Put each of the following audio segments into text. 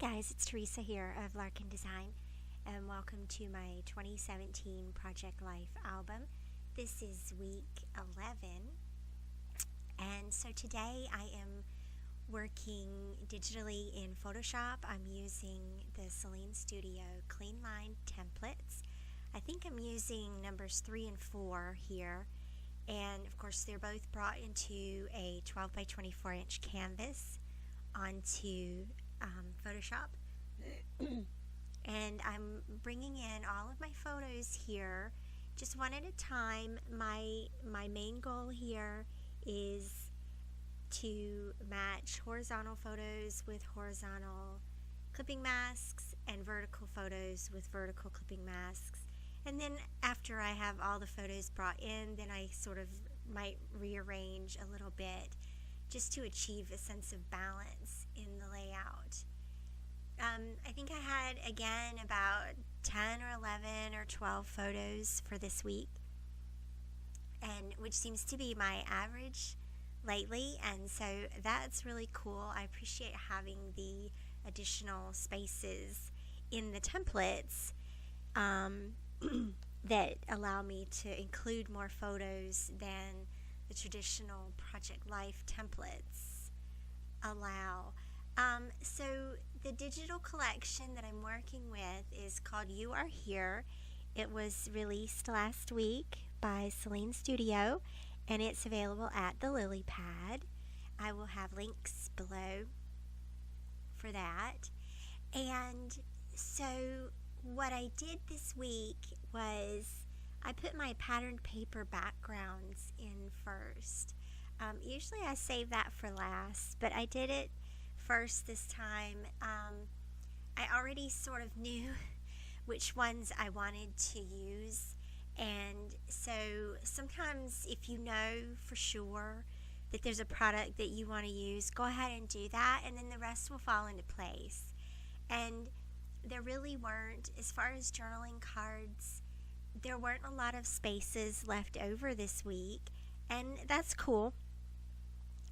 Hi guys, it's Theresa here of Larkin Design, and welcome to my 2017 Project Life album. This is week 11, and so today I am working digitally in Photoshop. I'm using the Sahlin Studio Clean Line templates. I think I'm using numbers 3 and 4 here, and of course they're both brought into a 12 by 24 inch canvas onto Photoshop. And I'm bringing in all of my photos here just one at a time. My main goal here is to match horizontal photos with horizontal clipping masks and vertical photos with vertical clipping masks. And then after I have all the photos brought in, then I sort of might rearrange a little bit just to achieve a sense of balance in the layout. I think I had, again, about 10 or 11 or 12 photos for this week, and which seems to be my average lately, and so that's really cool. I appreciate having the additional spaces in the templates that allow me to include more photos than the traditional Project Life templates allow. So the digital collection that I'm working with is called You Are Here. It was released last week by Sahlin Studio, and it's available at the Lilypad. I will have links below for that. And so what I did this week was I put my patterned paper backgrounds in first. Usually I save that for last, but I did it first this time. I already sort of knew which ones I wanted to use, and so sometimes if you know for sure that there's a product that you want to use, go ahead and do that, and then the rest will fall into place. And there really weren't, as far as journaling cards, there weren't a lot of spaces left over this week, and that's cool.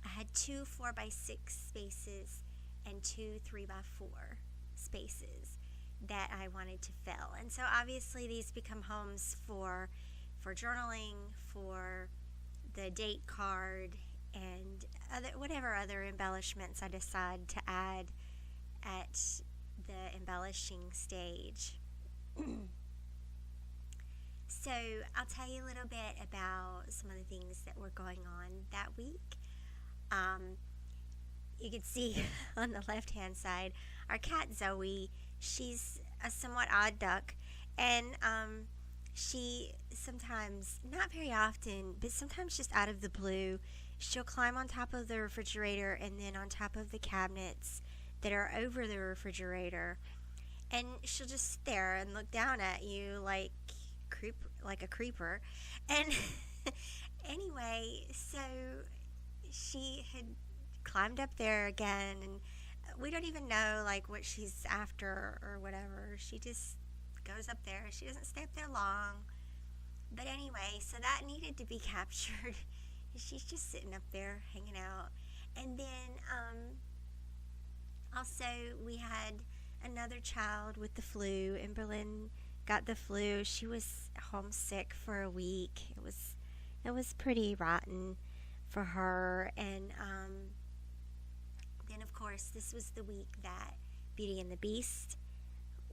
I had 2 4x6 spaces and 2 3x4 spaces that I wanted to fill. And so obviously these become homes for journaling, for the date card, and whatever other embellishments I decide to add at the embellishing stage. So I'll tell you a little bit about some of the things that were going on that week. You can see on the left-hand side, our cat Zoe, she's a somewhat odd duck, and she sometimes, not very often, but sometimes just out of the blue, she'll climb on top of the refrigerator and then on top of the cabinets that are over the refrigerator, and she'll just sit there and look down at you like a creeper. And anyway, so she had climbed up there again, and we don't even know like what she's after or whatever. She just goes up there. She doesn't stay up there long. But anyway, so that needed to be captured. She's just sitting up there hanging out. And then also we had another child with the flu. Emberlyn got the flu. She was homesick for a week. It was pretty rotten for her. And then of course this was the week that Beauty and the Beast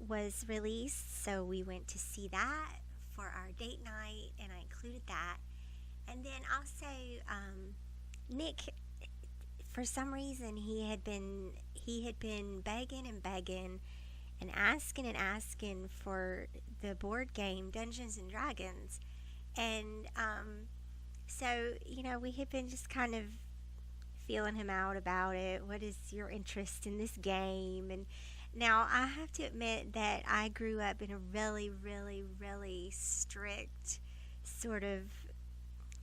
was released, so we went to see that for our date night, and I included that. And then also Nick, for some reason he had been begging and asking for the board game Dungeons and Dragons. And so, we had been just kind of feeling him out about it. What is your interest in this game? And now I have to admit that I grew up in a really, really, really strict sort of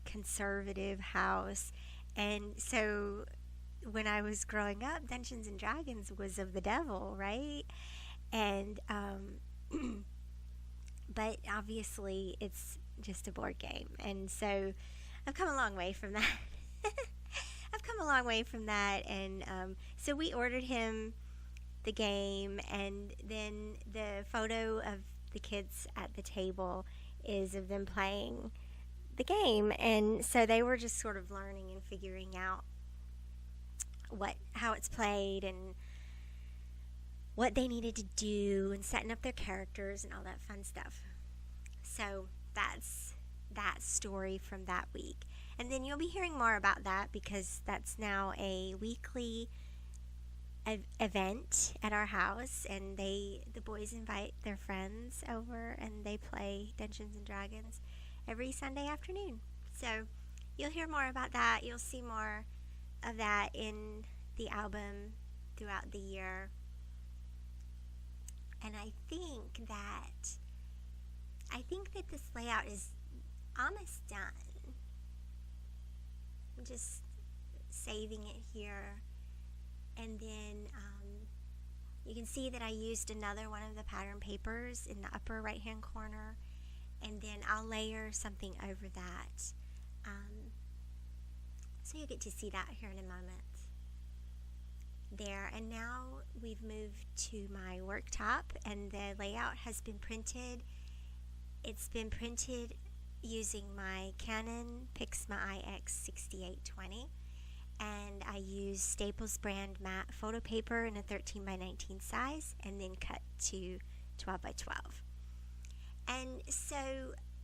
conservative house. And so when I was growing up, Dungeons and Dragons was of the devil, right? And but obviously it's just a board game, and so I've come a long way from that. And so we ordered him the game, and then the photo of the kids at the table is of them playing the game. And so they were just sort of learning and figuring out how it's played and what they needed to do and setting up their characters and all that fun stuff. So that's that story from that week. And then you'll be hearing more about that because that's now a weekly event at our house, and the boys invite their friends over and they play Dungeons and Dragons every Sunday afternoon. So you'll hear more about that. You'll see more of that in the album throughout the year. And I think that this layout is almost done. I'm just saving it here. And then you can see that I used another one of the pattern papers in the upper right hand corner. And then I'll layer something over that. So you'll get to see that here in a moment. There, and now we've moved to my worktop, and the layout has been printed. It's been printed using my Canon Pixma IX6820, and I use Staples brand matte photo paper in a 13 by 19 size, and then cut to 12 by 12. And so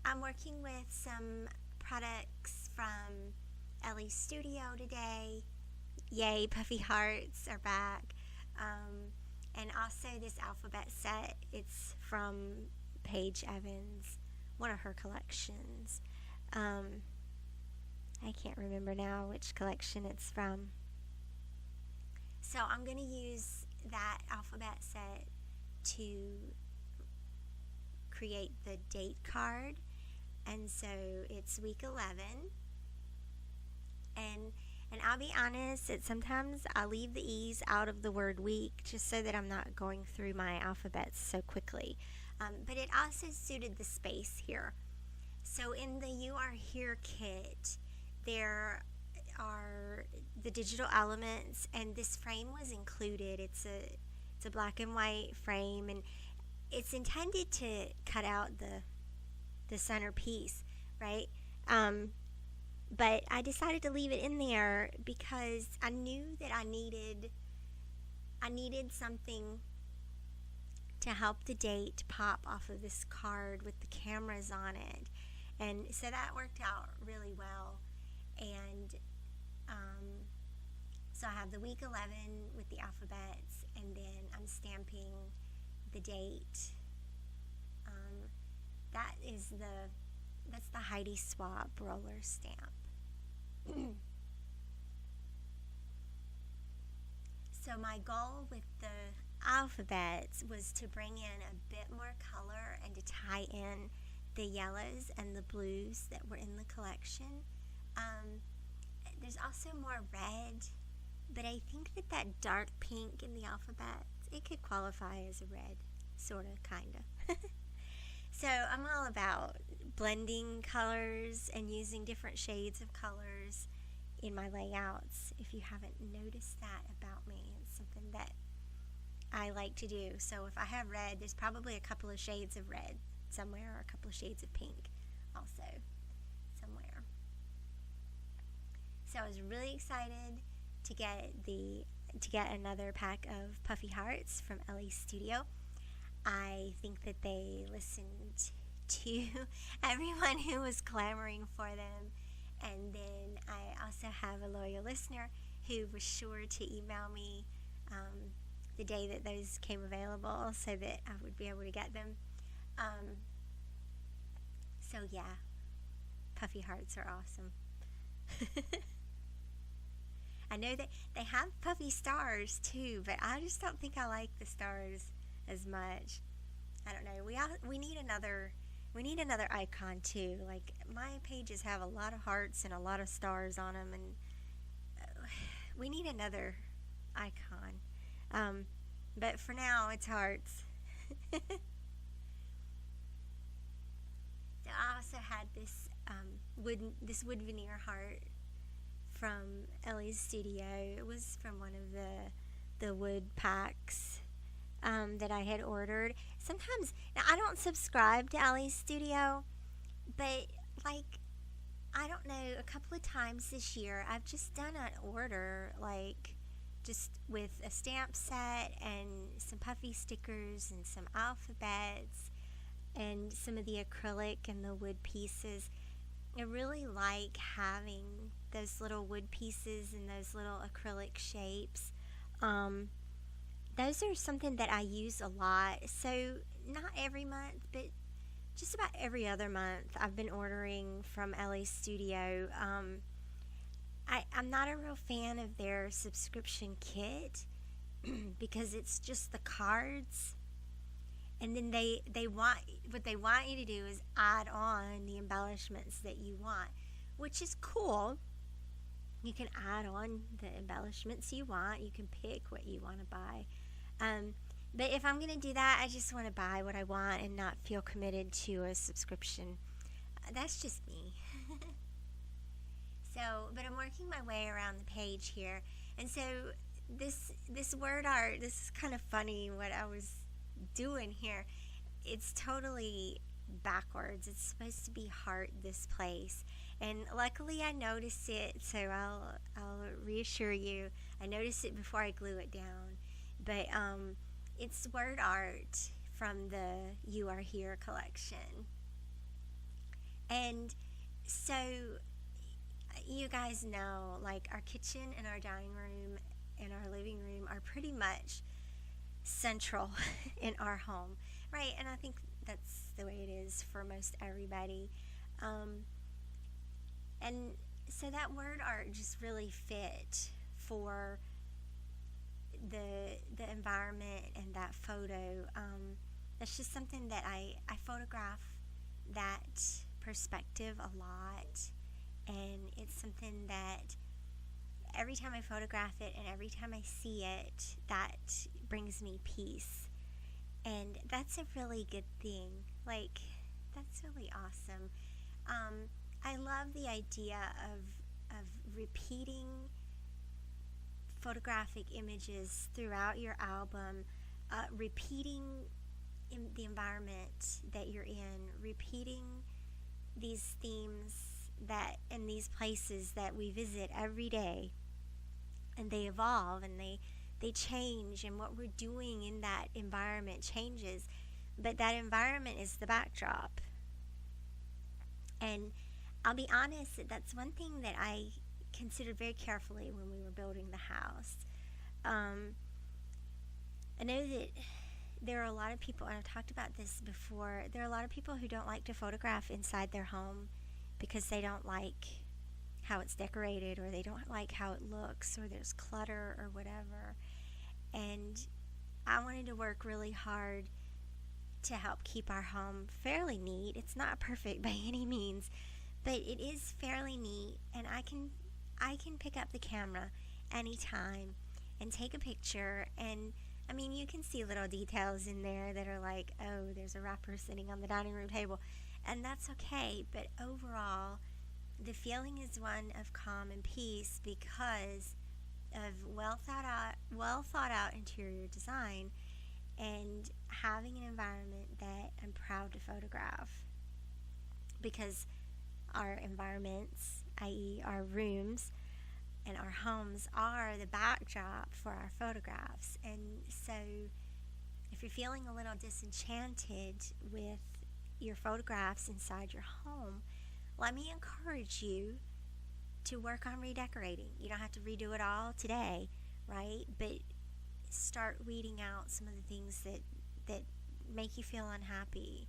I'm working with some products from Sahlin Studio today. Yay, Puffy Hearts are back. And also this alphabet set, it's from Paige Evans, one of her collections. I can't remember now which collection it's from. So I'm going to use that alphabet set to create the date card. And so it's week 11. And I'll be honest, that sometimes I leave the E's out of the word week just so that I'm not going through my alphabets so quickly. But it also suited the space here. So in the You Are Here kit, there are the digital elements, and this frame was included. It's a black and white frame, and it's intended to cut out the centerpiece, right? But I decided to leave it in there because I knew that I needed something to help the date pop off of this card with the cameras on it. And so that worked out really well. And so I have the week 11 with the alphabets, and then I'm stamping the date. That's the Heidi Swap roller stamp. So my goal with the alphabets was to bring in a bit more color and to tie in the yellows and the blues that were in the collection. There's also more red, but I think that dark pink in the alphabet, it could qualify as a red, sort of, kind of. So I'm all about blending colors and using different shades of colors in my layouts. If you haven't noticed that about me, it's something that I like to do. So if I have red, there's probably a couple of shades of red somewhere, or a couple of shades of pink also somewhere. So I was really excited to get another pack of Puffy Hearts from Sahlin Studio. I think that they listened to everyone who was clamoring for them. And then I also have a loyal listener who was sure to email me the day that those came available so that I would be able to get them. So yeah, Puffy Hearts are awesome. I know that they have puffy stars too, but I just don't think I like the stars as much. I don't know. We need another icon too. Like, my pages have a lot of hearts and a lot of stars on them, and we need another icon. But for now, it's hearts. I also had this wood veneer heart from Sahlin Studio. It was from one of the wood packs that I had ordered. Sometimes, now I don't subscribe to Ali's Studio, but like, I don't know, a couple of times this year, I've just done an order, like, just with a stamp set and some puffy stickers and some alphabets and some of the acrylic and the wood pieces. I really like having those little wood pieces and those little acrylic shapes. Those are something that I use a lot. So not every month, but just about every other month I've been ordering from LA Studio. I'm not a real fan of their subscription kit because it's just the cards, and then they want, what they want you to do is add on the embellishments that you want, which is cool. You can add on the embellishments you want. You can pick what you want to buy. But if I'm going to do that, I just want to buy what I want and not feel committed to a subscription. That's just me. So, but I'm working my way around the page here. And so this word art, this is kind of funny what I was doing here. It's totally backwards. It's supposed to be heart this place. And luckily I noticed it, so I'll reassure you, I noticed it before I glue it down. But it's word art from the You Are Here collection. And so you guys know, like, our kitchen and our dining room and our living room are pretty much central in our home, right? And I think that's the way it is for most everybody. And so that word art just really fit for the environment and that photo. That's just something that I photograph that perspective a lot, and it's something that every time I photograph it and every time I see it, that brings me peace. And that's a really good thing. Like, that's really awesome. I love the idea of repeating photographic images throughout your album, repeating in the environment that you're in, repeating these themes that and these places that we visit every day, and they evolve and they change, and what we're doing in that environment changes, but that environment is the backdrop. And I'll be honest, that's one thing that I considered very carefully when we were building the house. I know that there are a lot of people, and I've talked about this before, there are a lot of people who don't like to photograph inside their home because they don't like how it's decorated, or they don't like how it looks, or there's clutter or whatever. And I wanted to work really hard to help keep our home fairly neat. It's not perfect by any means, but it is fairly neat, and I can pick up the camera anytime and take a picture. And I mean, you can see little details in there that are like, oh, there's a wrapper sitting on the dining room table, and that's okay. But overall, the feeling is one of calm and peace because of well thought out interior design, and having an environment that I'm proud to photograph, because our environments, i.e. our rooms and our homes, are the backdrop for our photographs. And so if you're feeling a little disenchanted with your photographs inside your home, let me encourage you to work on redecorating. You don't have to redo it all today, right? But start weeding out some of the things that make you feel unhappy,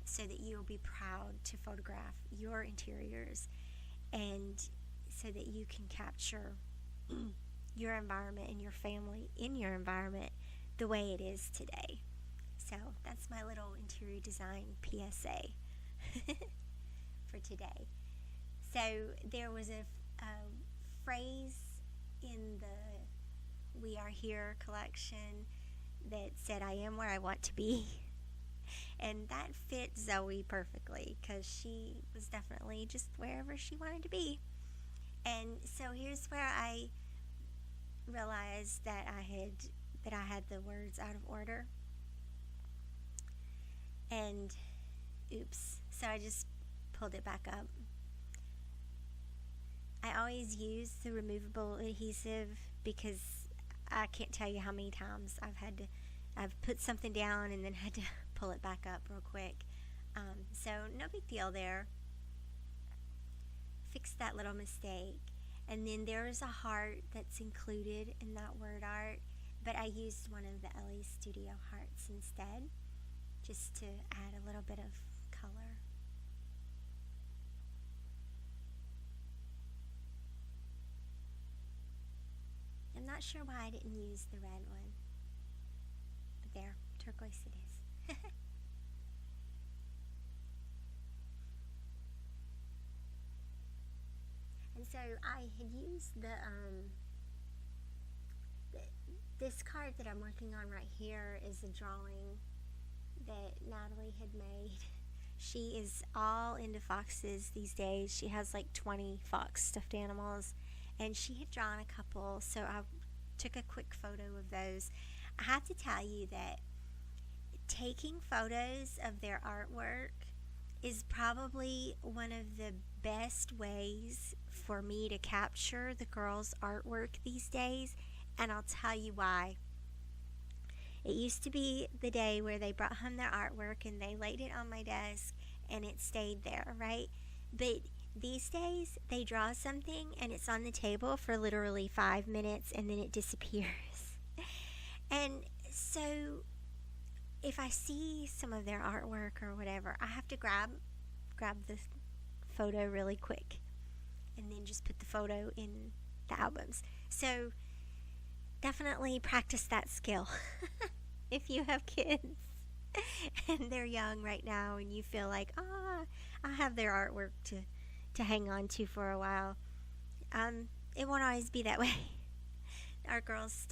so that you'll be proud to photograph your interiors, and so that you can capture your environment and your family in your environment the way it is today. So that's my little interior design PSA for today. So there was a phrase in the We Are Here collection that said, I am where I want to be. And that fit Zoe perfectly, because she was definitely just wherever she wanted to be. And so here's where I realized that I had the words out of order. And oops, so I just pulled it back up. I always use the removable adhesive because I can't tell you how many times I've put something down and then had to pull it back up real quick. So no big deal there. Fix that little mistake. And then there's a heart that's included in that word art, but I used one of the Sahlin Studio hearts instead, just to add a little bit of color. I'm not sure why I didn't use the red one, but there, turquoise it is. And so I had used this card that I'm working on right here is a drawing that Natalie had made. She is all into foxes these days. She has like 20 fox stuffed animals, and she had drawn a couple, so I took a quick photo of those. I have to tell you that taking photos of their artwork is probably one of the best ways for me to capture the girls' artwork these days, and I'll tell you why. It used to be the day where they brought home their artwork and they laid it on my desk and it stayed there, right? But these days, they draw something and it's on the table for literally 5 minutes and then it disappears. And so if I see some of their artwork or whatever, I have to grab the photo really quick and then just put the photo in the albums. So definitely practice that skill. If you have kids and they're young right now and you feel like, I have their artwork to hang on to for a while, it won't always be that way. Our girls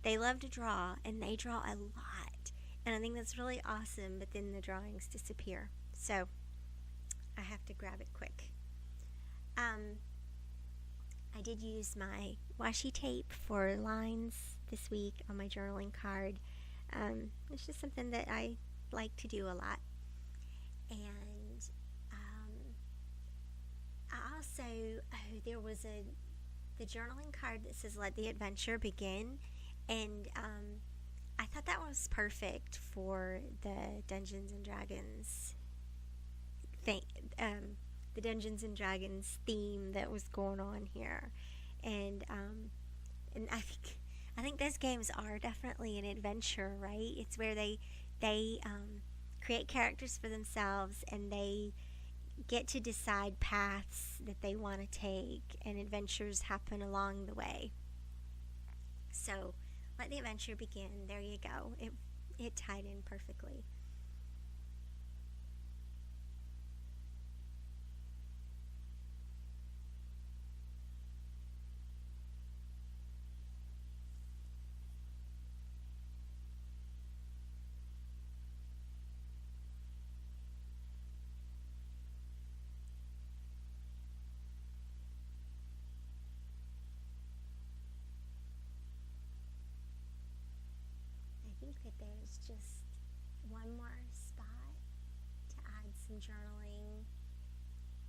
they love to draw, and they draw a lot, and I think that's really awesome, but then the drawings disappear, so I have to grab it quick. I did use my washi tape for lines this week on my journaling card. It's just something that I like to do a lot. And I also, there was the journaling card that says "Let the Adventure Begin," and I thought that was perfect for the Dungeons and Dragons thing, the Dungeons and Dragons theme that was going on here, and I think those games are definitely an adventure, right? It's where they create characters for themselves, and they get to decide paths that they want to take, and adventures happen along the way. So let the adventure begin. There you go. It tied in perfectly. I think that there's just one more spot to add some journaling,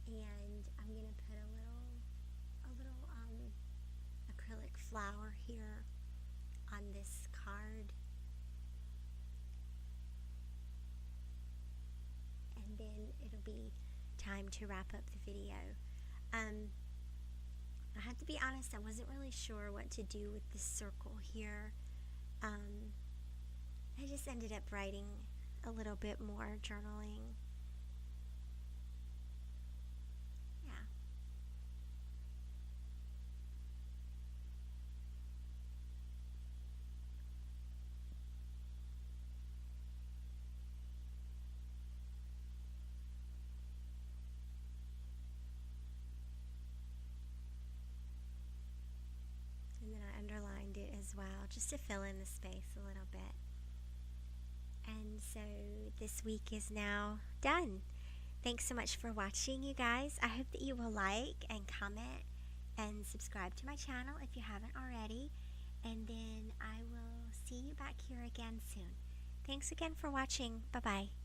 and I'm gonna put a little acrylic flower here on this card, and then it'll be time to wrap up the video. I have to be honest, I wasn't really sure what to do with this circle here. I just ended up writing a little bit more journaling. Yeah. And then I underlined it as well, just to fill in the space a little bit. And so this week is now done. Thanks so much for watching, you guys. I hope that you will like and comment and subscribe to my channel if you haven't already. And then I will see you back here again soon. Thanks again for watching. Bye-bye.